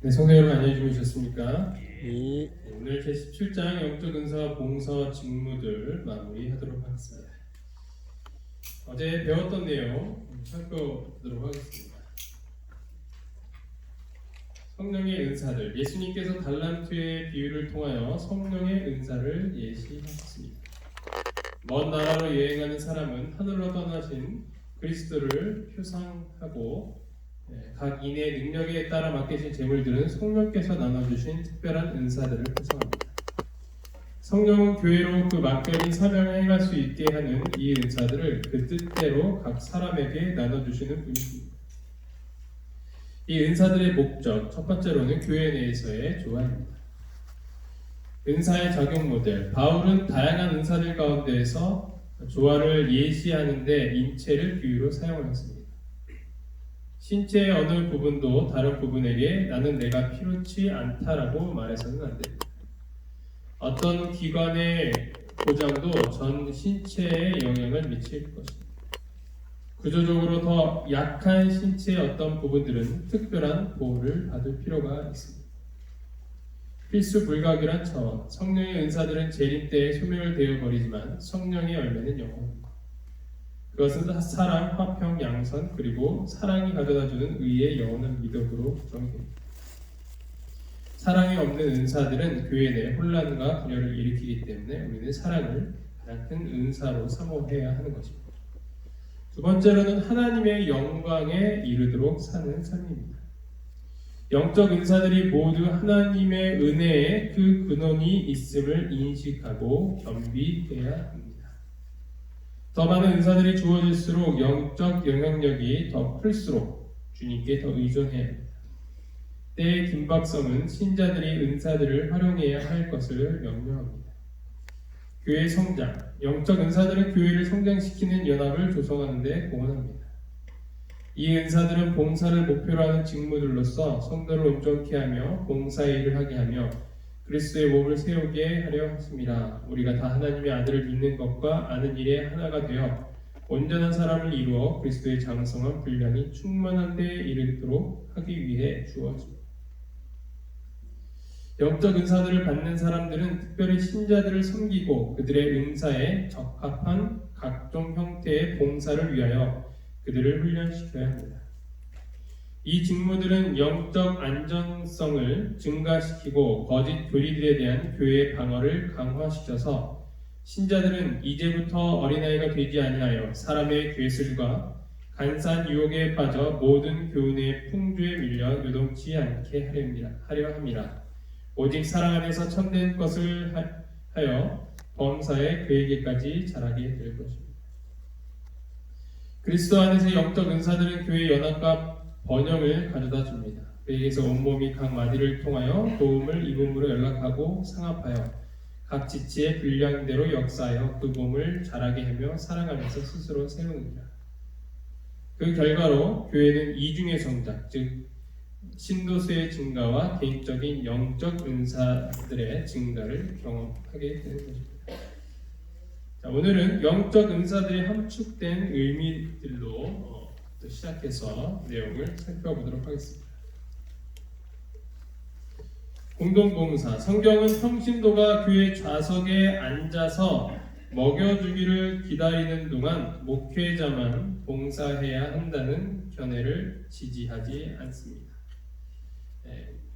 네, 성도 여러분 안녕히 주무셨습니까? 네. 오늘 제17장 영적 은사 봉사 직무들 마무리하도록 하겠습니다. 어제 배웠던 내용 살펴보도록 하겠습니다. 성령의 은사들, 예수님께서 달란트의 비유를 통하여 성령의 은사를 예시하셨습니다. 먼 나라로 여행하는 사람은 하늘로 떠나신 그리스도를 표상하고 각 인의 능력에 따라 맡기신 재물들은 성령께서 나눠주신 특별한 은사들을 표상합니다. 성령은 교회로 그 맡겨진 사명을 행할 수 있게 하는 이 은사들을 그 뜻대로 각 사람에게 나눠주시는 분이십니다. 이 은사들의 목적, 첫 번째로는 교회 내에서의 조화입니다. 은사의 작용 모델, 바울은 다양한 은사들 가운데에서 조화를 예시하는 데 인체를 비유로 사용하였습니다. 신체의 어느 부분도 다른 부분에게 나는 내가 필요치 않다라고 말해서는 안 됩니다. 어떤 기관의 고장도 전 신체에 영향을 미칠 것입니다. 구조적으로 더 약한 신체의 어떤 부분들은 특별한 보호를 받을 필요가 있습니다. 필수 불가결한 차원, 성령의 은사들은 재림 때에 소멸 되어버리지만 성령의 열매는 영원합니다. 그것은 사랑, 화평, 양선, 그리고 사랑이 가져다주는 의의 영원한 믿음으로 구성됩니다. 사랑이 없는 은사들은 교회 내 혼란과 분열을 일으키기 때문에 우리는 사랑을 가장 큰 은사로 사모해야 하는 것입니다. 두 번째로는 하나님의 영광에 이르도록 사는 삶입니다. 영적 은사들이 모두 하나님의 은혜에 그 근원이 있음을 인식하고 겸비해야 합니다. 더 많은 은사들이 주어질수록 영적 영향력이 더 클수록 주님께 더 의존해야 합니다. 때의 긴박성은 신자들이 은사들을 활용해야 할 것을 명료합니다. 교회 성장, 영적 은사들은 교회를 성장시키는 연합을 조성하는 데 공헌합니다. 이 은사들은 봉사를 목표로 하는 직무들로서 성도를 온전케 하며 봉사의 일을 하게 하며 그리스도의 몸을 세우게 하려 하십니다. 우리가 다 하나님의 아들을 믿는 것과 아는 일에 하나가 되어 온전한 사람을 이루어 그리스도의 장성한 분량이 충만한 데에 이르도록 하기 위해 주어집니다. 영적 은사들을 받는 사람들은 특별히 신자들을 섬기고 그들의 은사에 적합한 각종 형태의 봉사를 위하여 그들을 훈련시켜야 합니다. 이 직무들은 영적 안전성을 증가시키고 거짓 교리들에 대한 교회의 방어를 강화시켜서 신자들은 이제부터 어린아이가 되지 아니하여 사람의 괴술과 간사한 유혹에 빠져 모든 교훈의 풍조에 밀려 요동치 않게 하려 합니다. 오직 사랑 안에서 참된 것을 하여 범사에 그에게까지 자라게 될 것입니다. 그리스도 안에서 영적 은사들은 교회의 연합과 번영을 가져다 줍니다. 그에게서 온몸이 각 마디를 통하여 도움을 입음으로 연락하고 상합하여 각 지체의 분량대로 역사하여 그 몸을 자라게 하며 사랑하면서 스스로 세우느니라. 그 결과로 교회는 이중의 성장, 즉 신도수의 증가와 개인적인 영적 은사들의 증가를 경험하게 되는 것입니다. 자, 오늘은 영적 은사들이 함축된 의미들로 또 시작해서 내용을 살펴보도록 하겠습니다. 공동봉사, 성경은 평신도가 교회 좌석에 앉아서 먹여주기를 기다리는 동안 목회자만 봉사해야 한다는 견해를 지지하지 않습니다.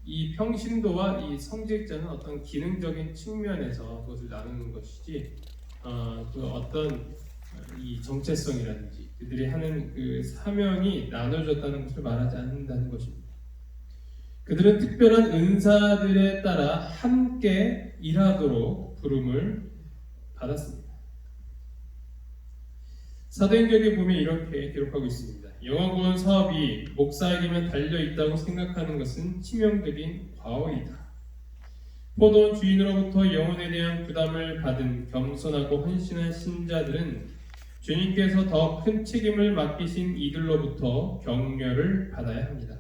이 평신도와 이 성직자는 어떤 기능적인 측면에서 그것을 나누는 것이지 그 어떤 이 정체성이라든지 그들이 하는 그 사명이 나눠졌다는 것을 말하지 않는다는 것입니다. 그들은 특별한 은사들에 따라 함께 일하도록 부름을 받았습니다. 사도행전에 보면 이렇게 기록하고 있습니다. 영화구원 사업이 목사에게만 달려있다고 생각하는 것은 치명적인 과오이다. 포도원 주인으로부터 영혼에 대한 부담을 받은 겸손하고 헌신한 신자들은 주님께서 더 큰 책임을 맡기신 이들로부터 격려를 받아야 합니다.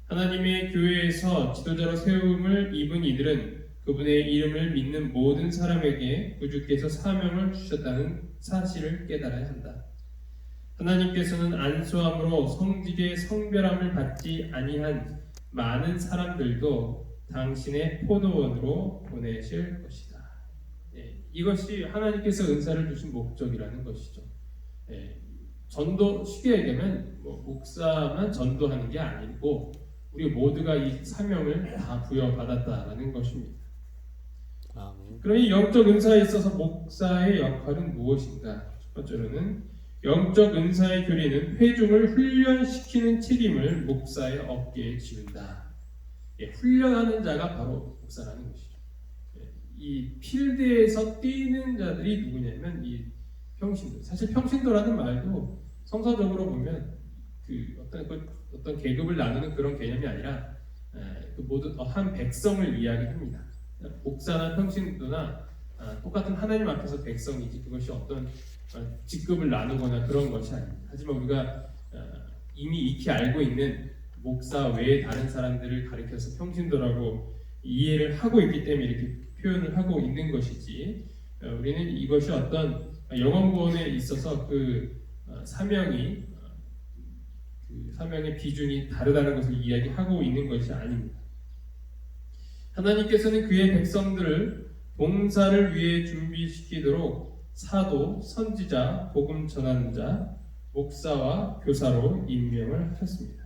하나님의 교회에서 지도자로 세움을 입은 이들은 그분의 이름을 믿는 모든 사람에게 구주께서 사명을 주셨다는 사실을 깨달아야 한다. 하나님께서는 안수함으로 성직의 성별함을 받지 아니한 많은 사람들도 당신의 포도원으로 보내실 것이다. 이것이 하나님께서 은사를 주신 목적이라는 것이죠. 전도, 쉽게 얘기하면 목사만 전도하는 게 아니고 우리 모두가 이 사명을 다 부여받았다라는 것입니다. 그러니 영적 은사에 있어서 목사의 역할은 무엇인가? 첫 번째로는 영적 은사의 교리는 회중을 훈련시키는 책임을 목사의 어깨에 지운다. 훈련하는 자가 바로 목사라는 것이죠. 이 필드에서 뛰는 자들이 누구냐면 이 평신도. 사실 평신도라는 말도 성서적으로 보면 어떤 계급을 나누는 그런 개념이 아니라 모두 한 백성을 이야기합니다. 목사나 평신도나 똑같은 하나님 앞에서 백성이지 그것이 어떤 직급을 나누거나 그런 것이 아닙니다. 하지만 우리가 이미 익히 알고 있는 목사 외에 다른 사람들을 가리켜서 평신도라고 이해를 하고 있기 때문에 이렇게 표현을 하고 있는 것이지, 우리는 이것이 어떤 영원 구원에 있어서 그 사명의 비중이 다르다는 것을 이야기하고 있는 것이 아닙니다. 하나님께서는 그의 백성들을 봉사를 위해 준비시키도록 사도, 선지자, 복음 전하는 자, 목사와 교사로 임명을 하셨습니다.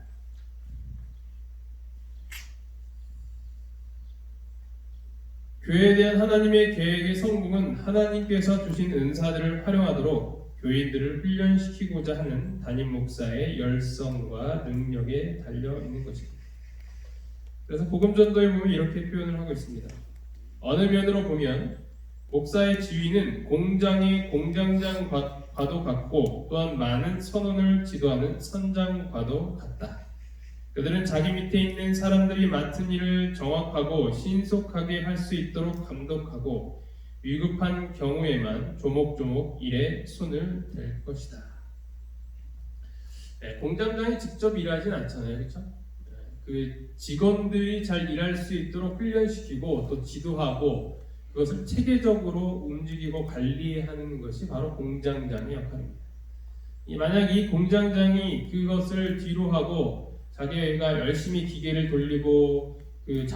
교회에 대한 하나님의 계획의 성공은 하나님께서 주신 은사들을 활용하도록 교인들을 훈련시키고자 하는 담임 목사의 열성과 능력에 달려 있는 것입니다. 그래서 복음 전도에 보면 이렇게 표현을 하고 있습니다. 어느 면으로 보면 목사의 지위는 공장의 공장장과도 같고 또한 많은 선원을 지도하는 선장과도 같다. 그들은 자기 밑에 있는 사람들이 맡은 일을 정확하고 신속하게 할 수 있도록 감독하고 위급한 경우에만 조목조목 일에 손을 댈 것이다. 공장장이 직접 일하진 않잖아요, 그렇죠? 그 직원들이 잘 일할 수 있도록 훈련시키고 또 지도하고 그것을 체계적으로 움직이고 관리하는 것이 바로 공장장의 역할입니다. 만약 이 공장장이 그것을 뒤로 하고 자기가 열심히 기계를 돌리고 그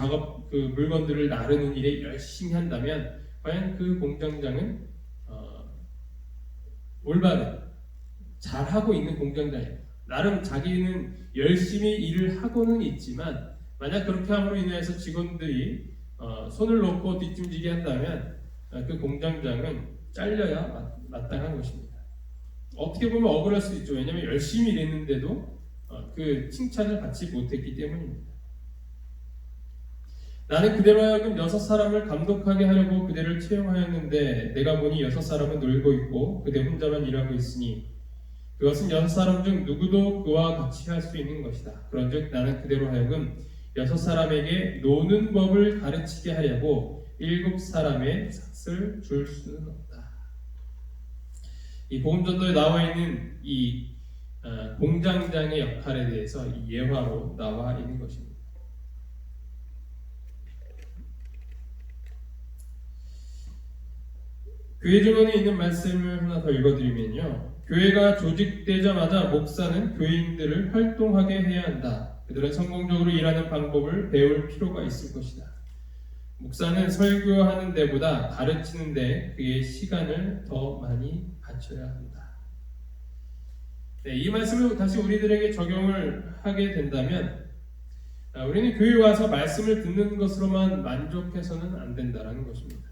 물건들을 나르는 일에 열심히 한다면 과연 그 공장장은 올바른 잘하고 있는 공장장이에요. 나름 자기는 열심히 일을 하고는 있지만 만약 그렇게 함으로 인해서 직원들이 손을 놓고 뒷짐지게 한다면 그 공장장은 잘려야 마땅한 것입니다. 어떻게 보면 억울할 수 있죠. 왜냐하면 열심히 일했는데도 그 칭찬을 받지 못했기 때문입니다. 나는 그대로 하여금 6사람을 감독하게 하려고 그대를 채용하였는데 내가 보니 6사람은 놀고 있고 그대 혼자만 일하고 있으니 그것은 6사람 중 누구도 그와 같이 할 수 있는 것이다. 그런즉 나는 그대로 하여금 6사람에게 노는 법을 가르치게 하려고 7사람의 삭을 줄 수는 없다. 이 복음전도에 나와 있는 이 공장장의 역할에 대해서 이 예화로 나와 있는 것입니다. 교회 증언에 있는 말씀을 하나 더 읽어드리면요. 교회가 조직되자마자 목사는 교인들을 활동하게 해야 한다. 그들은 성공적으로 일하는 방법을 배울 필요가 있을 것이다. 목사는 설교하는 데보다 가르치는 데 그의 시간을 더 많이 바쳐야 한다. 이 말씀을 다시 우리들에게 적용을 하게 된다면 우리는 교회에 와서 말씀을 듣는 것으로만 만족해서는 안 된다는 것입니다.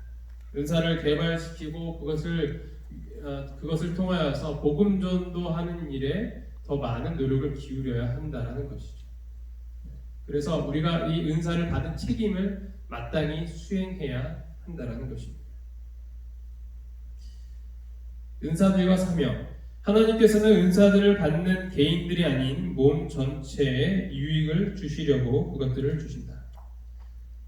은사를 개발시키고 그것을 통하여서 복음 전도하는 일에 더 많은 노력을 기울여야 한다는 것이죠. 그래서 우리가 이 은사를 받은 책임을 마땅히 수행해야 한다는 것입니다. 은사들과 사명. 하나님께서는 은사들을 받는 개인들이 아닌 몸 전체에 유익을 주시려고 그것들을 주신다.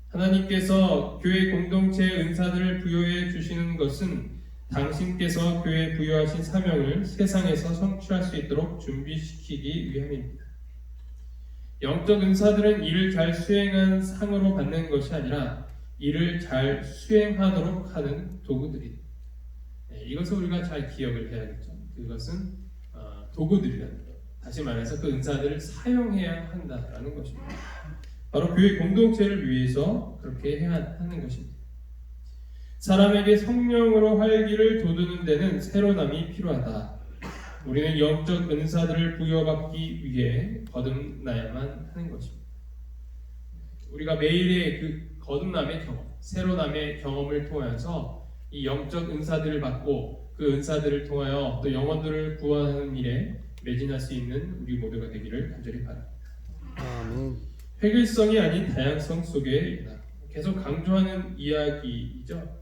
하나님께서 교회 공동체의 은사들을 부여해 주시는 것은 당신께서 교회에 부여하신 사명을 세상에서 성취할 수 있도록 준비시키기 위함입니다. 영적 은사들은 일을 잘 수행한 상으로 받는 것이 아니라 일을 잘 수행하도록 하는 도구들입니다. 이것을 우리가 잘 기억을 해야겠죠. 그것은 도구들이라는 것. 다시 말해서 그 은사들을 사용해야 한다는 것입니다. 바로 교회 공동체를 위해서 그렇게 해야 하는 것입니다. 사람에게 성령으로 활기를 돋우는 데는 새로남이 필요하다. 우리는 영적 은사들을 부여받기 위해 거듭나야만 하는 것입니다. 우리가 매일의 그 거듭남의 경험, 새로남의 경험을 통해서 이 영적 은사들을 받고 그 은사들을 통하여 또 영혼들을 구원하는 일에 매진할 수 있는 우리 모두가 되기를 간절히 바랍니다. 아멘. 획일성이 아닌 다양성 속에 계속 강조하는 이야기이죠.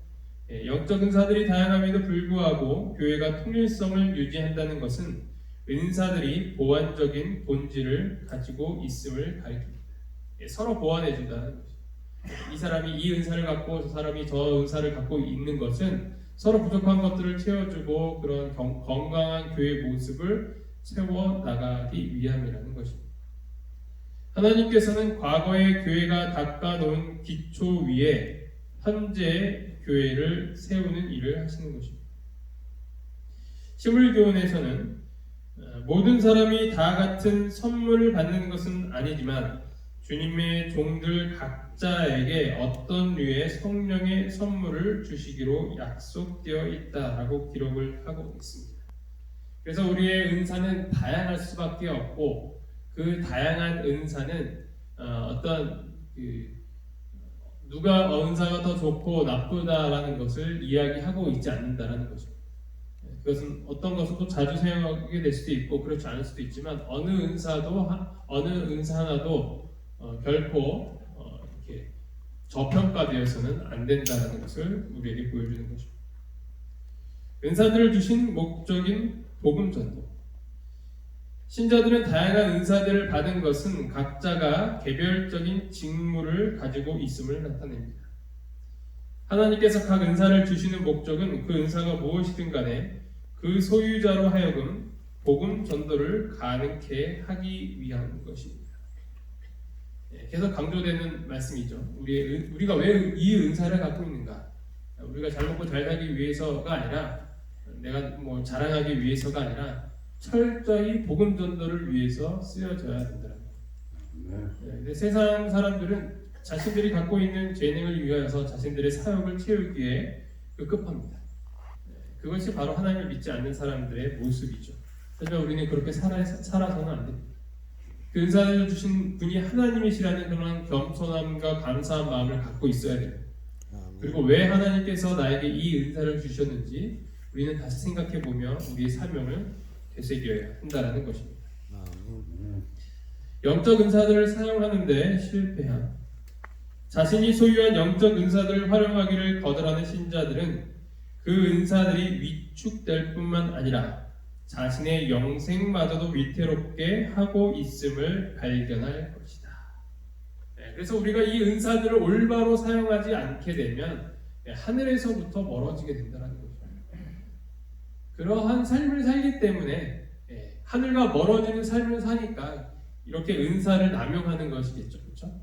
영적 은사들이 다양함에도 불구하고 교회가 통일성을 유지한다는 것은 은사들이 보완적인 본질을 가지고 있음을 가리킵니다. 서로 보완해 준다는 것이죠. 이 사람이 이 은사를 갖고 저 사람이 저 은사를 갖고 있는 것은 서로 부족한 것들을 채워주고 그런 건강한 교회 모습을 세워 나가기 위함이라는 것입니다. 하나님께서는 과거의 교회가 닦아놓은 기초 위에 현재 교회를 세우는 일을 하시는 것입니다. 시물교훈에서는 모든 사람이 다 같은 선물을 받는 것은 아니지만 주님의 종들 각자에게 어떤 류의 성령의 선물을 주시기로 약속되어 있다라고 기록을 하고 있습니다. 그래서 우리의 은사는 다양할 수밖에 없고 그 다양한 은사는 어떤 누가 은사가 더 좋고 나쁘다라는 것을 이야기하고 있지 않는다라는 거죠. 그것은 어떤 것은 또 자주 사용하게 될 수도 있고 그렇지 않을 수도 있지만 어느 은사 하나도 결코 이렇게 저평가되어서는 안 된다라는 것을 우리에게 보여주는 것입니다. 은사들을 주신 목적인 복음 전도. 신자들은 다양한 은사들을 받은 것은 각자가 개별적인 직무를 가지고 있음을 나타냅니다. 하나님께서 각 은사를 주시는 목적은 그 은사가 무엇이든 간에 그 소유자로 하여금 복음 전도를 가능케 하기 위한 것입니다. 계속 강조되는 말씀이죠. 우리가 왜 이 은사를 갖고 있는가? 우리가 잘 먹고 잘 살기 위해서가 아니라 내가 자랑하기 위해서가 아니라 철저히 복음 전도를 위해서 쓰여져야 된다는 거예요. 세상 사람들은 자신들이 갖고 있는 재능을 위하여서 자신들의 사역을 채우기에 급급합니다. 그것이 바로 하나님을 믿지 않는 사람들의 모습이죠. 하지만 우리는 그렇게 살아서는 안 됩니다. 그 은사를 주신 분이 하나님이시라는 그런 겸손함과 감사한 마음을 갖고 있어야 돼요. 그리고 왜 하나님께서 나에게 이 은사를 주셨는지 우리는 다시 생각해보며 우리의 사명을 되새겨야 한다는 것입니다. 영적 은사들을 사용하는데 실패한 자신이 소유한 영적 은사들을 활용하기를 거절하는 신자들은 그 은사들이 위축될 뿐만 아니라 자신의 영생마저도 위태롭게 하고 있음을 발견할 것이다. 그래서 우리가 이 은사들을 올바로 사용하지 않게 되면 하늘에서부터 멀어지게 된다는 거죠. 그러한 삶을 살기 때문에 하늘과 멀어지는 삶을 사니까 이렇게 은사를 남용하는 것이겠죠, 그렇죠?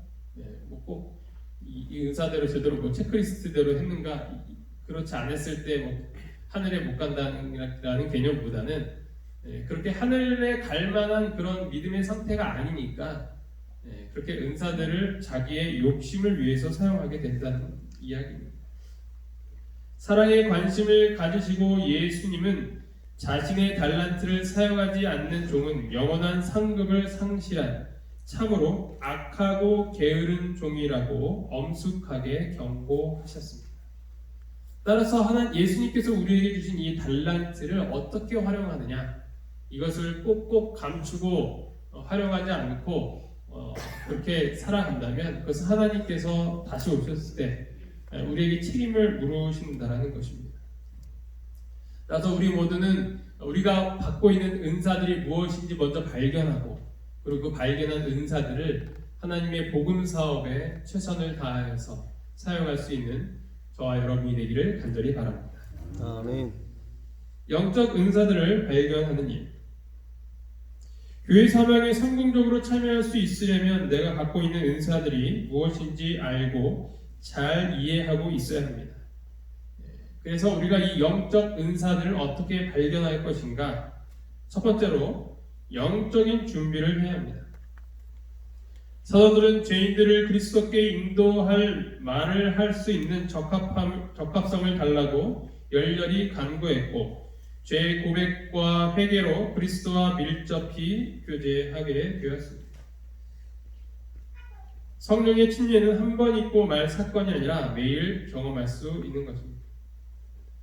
꼭 이 은사대로 제대로 체크리스트대로 했는가? 그렇지 않았을 때 하늘에 못 간다는 개념보다는 그렇게 하늘에 갈 만한 그런 믿음의 상태가 아니니까 그렇게 은사들을 자기의 욕심을 위해서 사용하게 된다는 이야기입니다. 사랑에 관심을 가지시고 예수님은 자신의 달란트를 사용하지 않는 종은 영원한 상급을 상실한 참으로 악하고 게으른 종이라고 엄숙하게 경고하셨습니다. 따라서 예수님께서 우리에게 주신 이 달란트를 어떻게 활용하느냐, 이것을 꼭꼭 감추고 활용하지 않고 그렇게 살아간다면 그것은 하나님께서 다시 오셨을 때 우리에게 책임을 물으신다라는 것입니다. 따라서 우리 모두는 우리가 받고 있는 은사들이 무엇인지 먼저 발견하고 그리고 그 발견한 은사들을 하나님의 복음 사업에 최선을 다해서 사용할 수 있는 저와 여러분이 되기를 간절히 바랍니다. 아멘. 영적 은사들을 발견하는 일. 교회 사명에 성공적으로 참여할 수 있으려면 내가 갖고 있는 은사들이 무엇인지 알고 잘 이해하고 있어야 합니다. 그래서 우리가 이 영적 은사들을 어떻게 발견할 것인가? 첫 번째로 영적인 준비를 해야 합니다. 사도들은 죄인들을 그리스도께 인도할 말을 할 수 있는 적합성을 달라고 열렬히 간구했고 죄의 고백과 회개로 그리스도와 밀접히 교제하게 되었습니다. 성령의 침례는 한 번 있고 말 사건이 아니라 매일 경험할 수 있는 것입니다.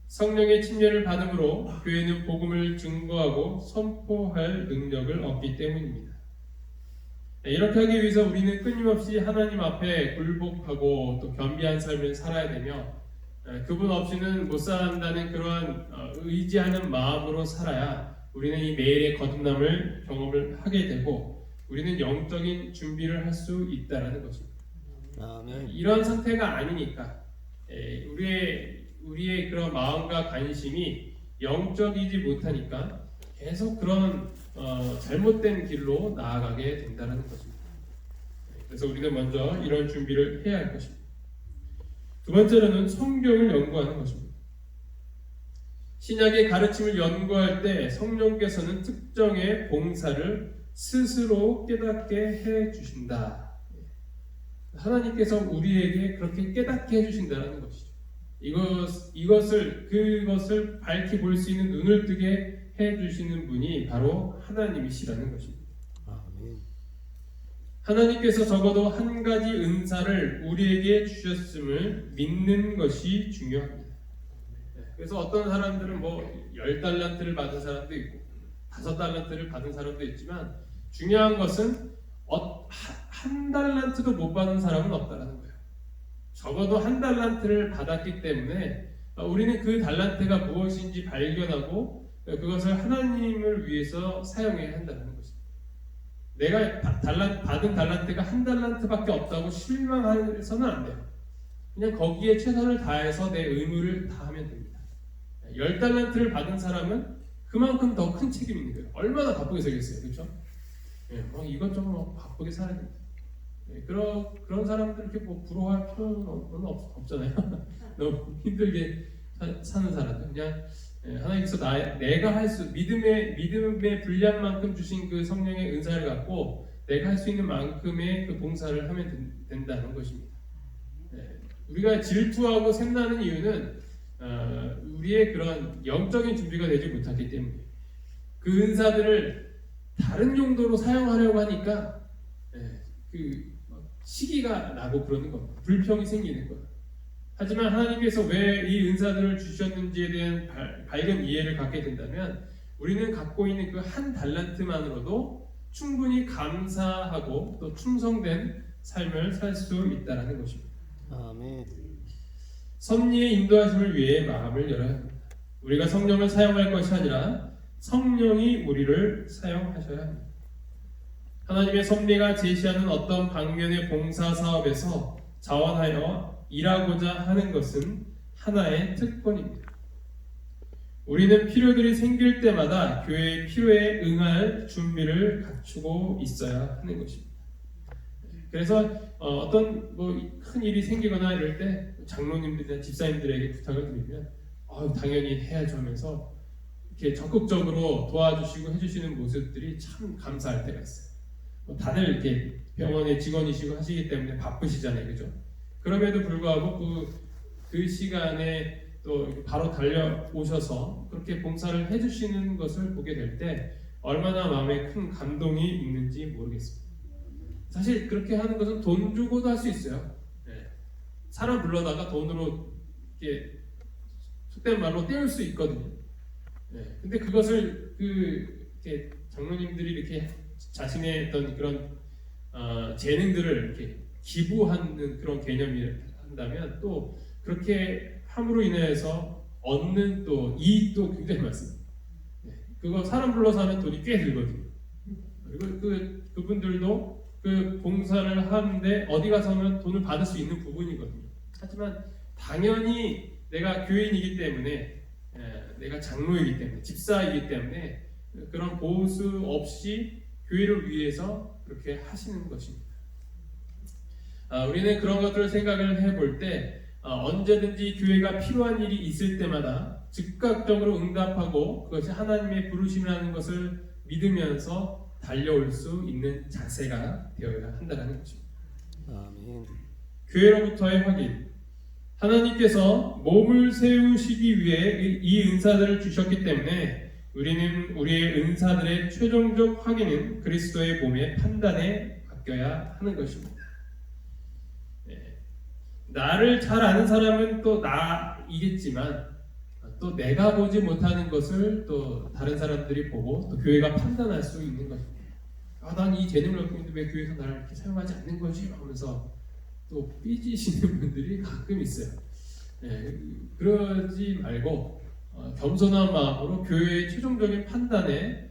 성령의 침례를 받음으로 교회는 복음을 증거하고 선포할 능력을 얻기 때문입니다. 이렇게 하기 위해서 우리는 끊임없이 하나님 앞에 굴복하고 또 겸비한 삶을 살아야 되며 그분 없이는 못 산다는 그러한 의지하는 마음으로 살아야 우리는 이 매일의 거듭남을 경험을 하게 되고 우리는 영적인 준비를 할 수 있다라는 것입니다. 아멘. 이런 상태가 아니니까 우리의 그런 마음과 관심이 영적이지 못하니까 계속 그런 잘못된 길로 나아가게 된다는 것입니다. 그래서 우리는 먼저 이런 준비를 해야 할 것입니다. 두 번째로는 성경을 연구하는 것입니다. 신약의 가르침을 연구할 때 성령께서는 특정의 봉사를 스스로 깨닫게 해 주신다. 하나님께서 우리에게 그렇게 깨닫게 해 주신다는 것이죠. 그것을 밝히 볼 수 있는 눈을 뜨게 해 주시는 분이 바로 하나님이시라는 것입니다. 아멘. 하나님께서 적어도 한 가지 은사를 우리에게 주셨음을 믿는 것이 중요합니다. 그래서 어떤 사람들은 10달란트를 받은 사람도 있고 5달란트를 받은 사람도 있지만 중요한 것은 한 달란트도 못 받은 사람은 없다는 거예요. 적어도 한 달란트를 받았기 때문에 우리는 그 달란트가 무엇인지 발견하고 그것을 하나님을 위해서 사용해야 한다는 것입니다. 내가 받은 달란트가 한 달란트밖에 없다고 실망해서는 안 돼요. 그냥 거기에 최선을 다해서 내 의무를 다하면 됩니다. 10달란트를 받은 사람은 그만큼 더 큰 책임이 있는 거예요. 얼마나 바쁘게 살겠어요, 그렇죠? 이것저것 바쁘게 살아야 됩니다. 그런 사람들 이렇게 부러워할 필요는 없잖아요. 너무 힘들게 사는 사람들 그냥 하나님께서 내가 할 수 믿음의 분량만큼 주신 그 성령의 은사를 갖고 내가 할 수 있는 만큼의 그 봉사를 하면 된다는 것입니다. 우리가 질투하고 샘나는 이유는 우리의 그런 영적인 준비가 되지 못하기 때문에 그 은사들을 다른 용도로 사용하려고 하니까 그 시기가 나고 그러는 겁니다. 불평이 생기는 거예요. 하지만 하나님께서 왜 이 은사들을 주셨는지에 대한 밝은 이해를 갖게 된다면 우리는 갖고 있는 그 한 달란트만으로도 충분히 감사하고 또 충성된 삶을 살 수 있다는 것입니다. 아멘. 섭리의 인도하심을 위해 마음을 열어야 합니다. 우리가 성령을 사용할 것이 아니라 성령이 우리를 사용하셔야 합니다. 하나님의 섭리가 제시하는 어떤 방면의 봉사 사업에서 자원하여 일하고자 하는 것은 하나의 특권입니다. 우리는 필요들이 생길 때마다 교회의 필요에 응할 준비를 갖추고 있어야 하는 것입니다. 그래서 어떤 큰 일이 생기거나 이럴 때 장로님들이나 집사님들에게 부탁을 드리면 당연히 해야죠 하면서 이렇게 적극적으로 도와주시고 해주시는 모습들이 참 감사할 때가 있어요. 다들 이렇게 병원의 직원이시고 하시기 때문에 바쁘시잖아요, 그죠? 그럼에도 불구하고 그 시간에 또 바로 달려오셔서 그렇게 봉사를 해주시는 것을 보게 될 때 얼마나 마음에 큰 감동이 있는지 모르겠습니다. 사실 그렇게 하는 것은 돈 주고도 할 수 있어요. 사람 불러다가 돈으로 이렇게 속된 말로 떼울 수 있거든요. 근데 그것을 이렇게 장로님들이 이렇게 자신의 어떤 그런 재능들을 이렇게 기부하는 그런 개념이 한다면 또 그렇게 함으로 인해서 얻는 또 이익도 굉장히 많습니다. 그거 사람 불러서 하면 돈이 꽤 들거든요. 그리고 그분들도 그 봉사를 하는데 어디 가서는 돈을 받을 수 있는 부분이거든요. 하지만 당연히 내가 교인이기 때문에 내가 장로이기 때문에 집사이기 때문에 그런 보수 없이 교회를 위해서 그렇게 하시는 것입니다. 우리는 그런 것들을 생각을 해볼 때 언제든지 교회가 필요한 일이 있을 때마다 즉각적으로 응답하고 그것이 하나님의 부르심이라는 것을 믿으면서 달려올 수 있는 자세가 되어야 한다는 것입니다. 아멘. 교회로부터의 확인. 하나님께서 몸을 세우시기 위해 이 은사들을 주셨기 때문에 우리는 우리의 은사들의 최종적 확인은 그리스도의 몸의 판단에 맡겨야 하는 것입니다. 나를 잘 아는 사람은 또 나이겠지만 또 내가 보지 못하는 것을 또 다른 사람들이 보고 또 교회가 판단할 수 있는 것입니다. 난 이 재능을 갖고 있는데 왜 교회에서 나를 이렇게 사용하지 않는 거지? 하면서 또 삐지시는 분들이 가끔 있어요. 그러지 말고 겸손한 마음으로 교회의 최종적인 판단에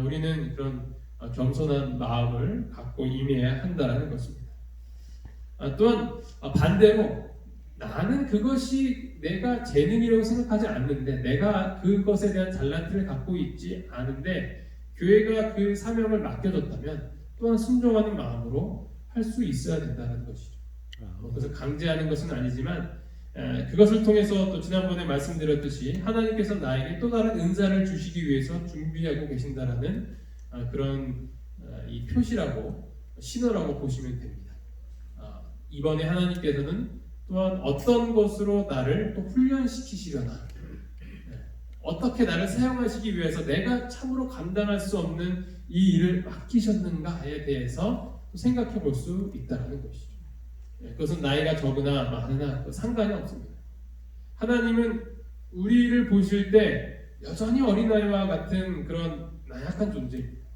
우리는 그런 겸손한 마음을 갖고 임해야 한다는 것입니다. 또한 반대로 나는 그것이 내가 재능이라고 생각하지 않는데 내가 그것에 대한 잘난티를 갖고 있지 않은데 교회가 그 사명을 맡겨줬다면 또한 순종하는 마음으로 할 수 있어야 된다는 것이죠. 그래서 강제하는 것은 아니지만 그것을 통해서 또 지난번에 말씀드렸듯이 하나님께서 나에게 또 다른 은사를 주시기 위해서 준비하고 계신다라는 그런 이 표시라고 신호라고 보시면 됩니다. 이번에 하나님께서는 또한 어떤 것으로 나를 또 훈련시키시려나 어떻게 나를 사용하시기 위해서 내가 참으로 감당할 수 없는 이 일을 맡기셨는가에 대해서 생각해 볼 수 있다는 것이죠. 그것은 나이가 적으나 많으나 상관이 없습니다. 하나님은 우리를 보실 때 여전히 어린아이와 같은 그런 나약한 존재입니다.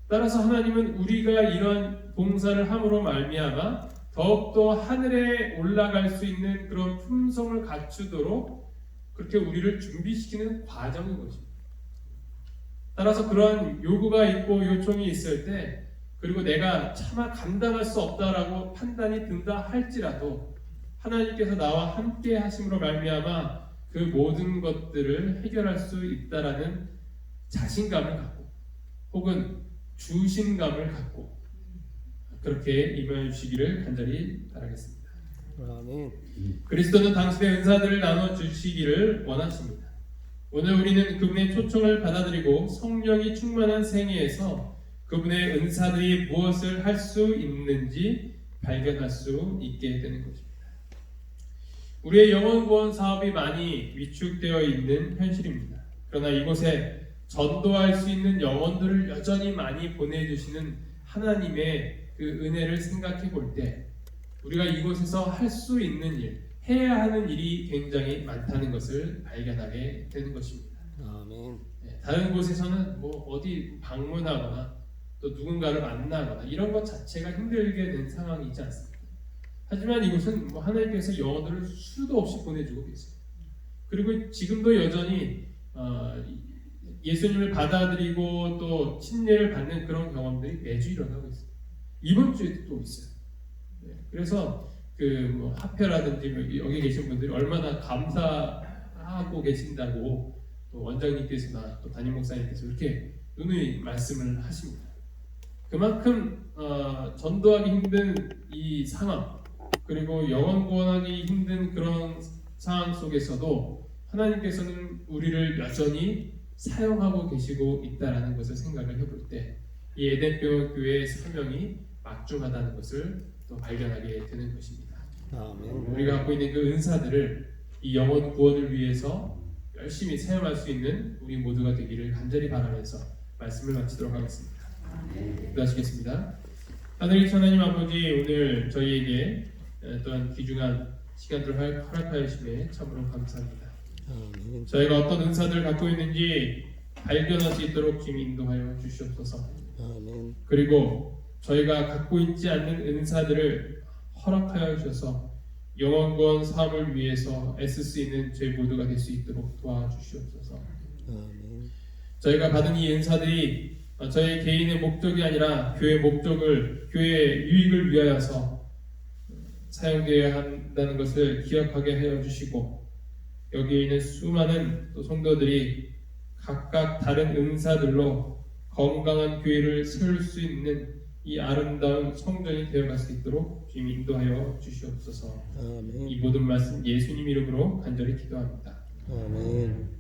따라서 하나님은 우리가 이런 봉사를 함으로 말미암아 더욱더 하늘에 올라갈 수 있는 그런 품성을 갖추도록 그렇게 우리를 준비시키는 과정인 것입니다. 따라서 그런 요구가 있고 요청이 있을 때 그리고 내가 차마 감당할 수 없다라고 판단이 든다 할지라도 하나님께서 나와 함께 하심으로 말미암아 그 모든 것들을 해결할 수 있다라는 자신감을 갖고 혹은 주신감을 갖고 그렇게 임하여 주시기를 간절히 바라겠습니다. 아멘. 그리스도는 당신의 은사들을 나눠 주시기를 원하십니다. 오늘 우리는 그분의 초청을 받아들이고 성령이 충만한 생애에서 그분의 은사들이 무엇을 할 수 있는지 발견할 수 있게 되는 것입니다. 우리의 영혼 구원 사업이 많이 위축되어 있는 현실입니다. 그러나 이곳에 전도할 수 있는 영혼들을 여전히 많이 보내주시는 하나님의 그 은혜를 생각해 볼 때 우리가 이곳에서 할 수 있는 일, 해야 하는 일이 굉장히 많다는 것을 발견하게 되는 것입니다. 아멘. 다른 곳에서는 뭐 어디 방문하거나 또 누군가를 만나거나 이런 것 자체가 힘들게 된 상황이지 않습니까? 하지만 이곳은 뭐 하나님께서 영혼들을 수도 없이 보내주고 계세요. 그리고 지금도 여전히 예수님을 받아들이고 또 침례를 받는 그런 경험들이 매주 일어나고 있습니다. 이번 주에도 또 있어요. 그래서 그 화표라든지 여기 계신 분들이 얼마나 감사하고 계신다고 또 원장님께서나 또 담임 목사님께서 이렇게 누누이 말씀을 하십니다. 그만큼 전도하기 힘든 이 상황 그리고 영혼 구원하기 힘든 그런 상황 속에서도 하나님께서는 우리를 여전히 사용하고 계시고 있다라는 것을 생각을 해볼 때 이 에덴병원 교회의 사명이 막중하다는 것을 또 발견하게 되는 것입니다. 아멘. 우리가 갖고 있는 그 은사들을 이 영혼 구원을 위해서 열심히 사용할 수 있는 우리 모두가 되기를 간절히 바라면서 말씀을 마치도록 하겠습니다. 기도하시겠습니다. 하늘의 하나님 아버지, 오늘 저희에게 또한 귀중한 시간들을 허락하여 주심에 참으로 감사합니다. 아멘. 저희가 어떤 은사들을 갖고 있는지 발견할 수 있도록 주님 인도하여 주시옵소서. 아멘. 그리고 저희가 갖고 있지 않는 은사들을 허락하여 주셔서 영혼 구원 사업을 위해서 애쓸 수 있는 저희 모두가 될 수 있도록 도와주시옵소서. 아멘. 저희가 받은 이 은사들이 저희 개인의 목적이 아니라 교회의 목적을, 교회의 유익을 위하여서 사용되어야 한다는 것을 기억하게 하여 주시고 여기에 있는 수많은 또 성도들이 각각 다른 은사들로 건강한 교회를 세울 수 있는 이 아름다운 성전이 되어갈 수 있도록 주님 인도하여 주시옵소서. 아멘. 이 모든 말씀 예수님 이름으로 간절히 기도합니다. 아멘.